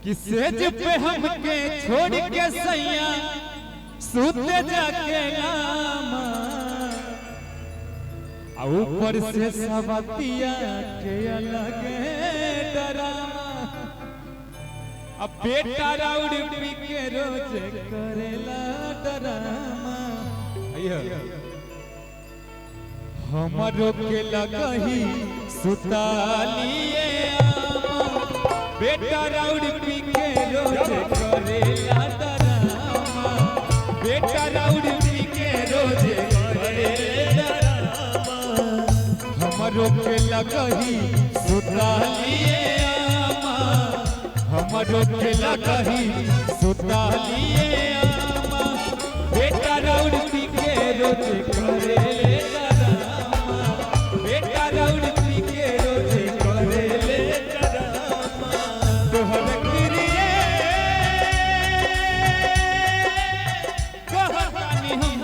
किसे पे हमके छोड़ के सैया सूते जाके नामा ऊपर से सवतिया के अलग डरामा अब बेटा राउड पी के रोज करेला डरामा हमरो के लगही सुतालिए बेटा राउड पी के रोज करेला डरामा बेटा राउड पी के रोज करेला डरामा हमरो के लगही सुतालिए आमा हमरो के लगही सुतालिए आमा बेटा राउड पी के रोज करेला डरामा बेटा राउड पी के रोज करेला डरामा तोहर किरिए कहतानी हम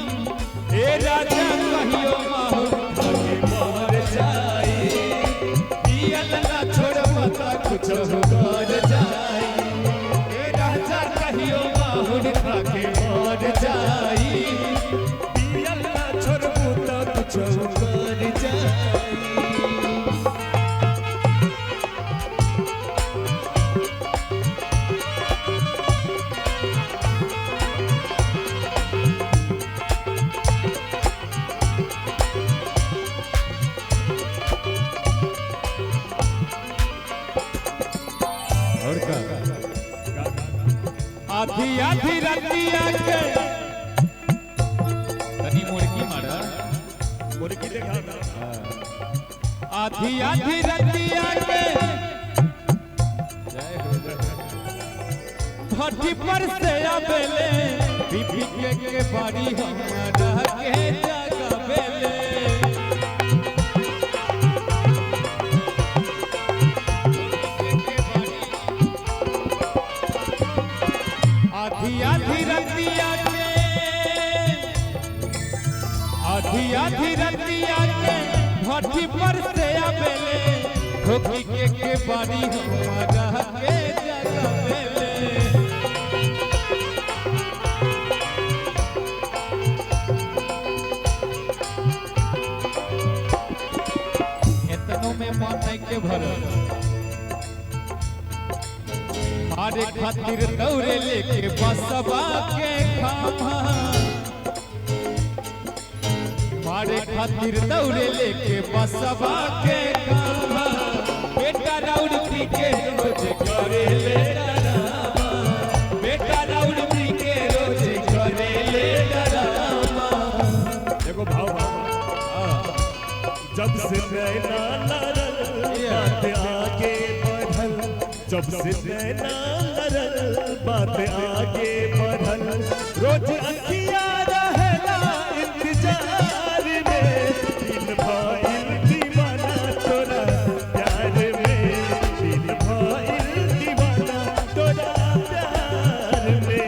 ए राजा कहियो माहौल मर जाई पियल ना छोड़ मत कुछ कर जाई ए राजा कहियो माहौल खाके मर जाई पियल ना छोड़ मत कुछ कर जाई आधी आधी रतिया के तनी मुर्गी मारा मुर्गी देखा आधी आधी रतिया के जय हो भट्टी पर से आवेले बीबी के बाड़ी हमरा के जगावेले आधी आधी रतिया के भट्टी पर से आवेले ठोकी के बाड़ी हमरा के जगावेले एतनो में मन के भरल मारे खातिर दौड़े लेके बसवा के खामा मारे खातिर दौड़े लेके बसवा के खामा बेटा राउड पी के रोज करे ले डरामा बेटा राउड पी के रोज करे ले डरामा देखो भाव जब से नैना लड़ल बात आगे बढ़ल जब से नैना लड़ल बात आगे बढ़ल रोज अखिया रहेला इंतजार में दिन भइल दीवाना तोरा प्यार में दिन भइल दीवाना तोरा प्यार में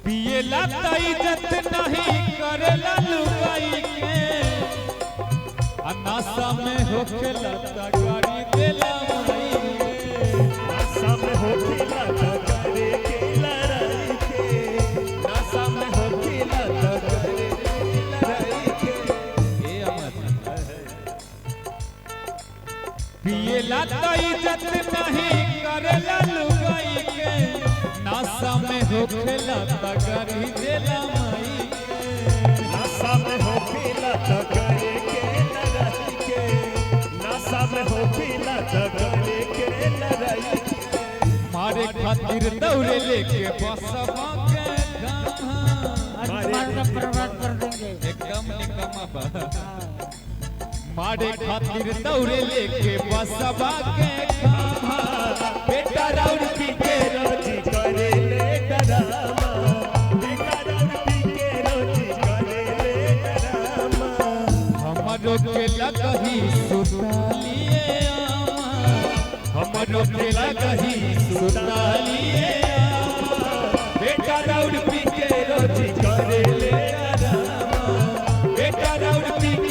पिएला त इज्जत नहीं करेला लुगाई के नशा में होखेला त गाड़ी देला माई के नशा में होखेला त करे के लड़ाई के नशा में होखेला त करे के लड़ाई के ए अमर पिएला त इज्जत नहीं करेला लुगाई के नशा में होखेला त गाड़ी देला माई नशा में होखेला त करे के लड़ाई के नशा में होखेला त करे के लड़ाई मारे खातिर दौड़े लेके बसवा के मारना बर्बाद कर देंगे एकदम निकम्मा बा मारे खातिर दौड़े लेके बसवा के खामा बेटा राउड पी के रोज करे ले डरामा बेटा राउड पी के रोज करे ले डरामा हमरो के लगही सुतालिए आमा हमरो के लगही सुतालिए आमा बेटा राउड पी के रोज राउड पी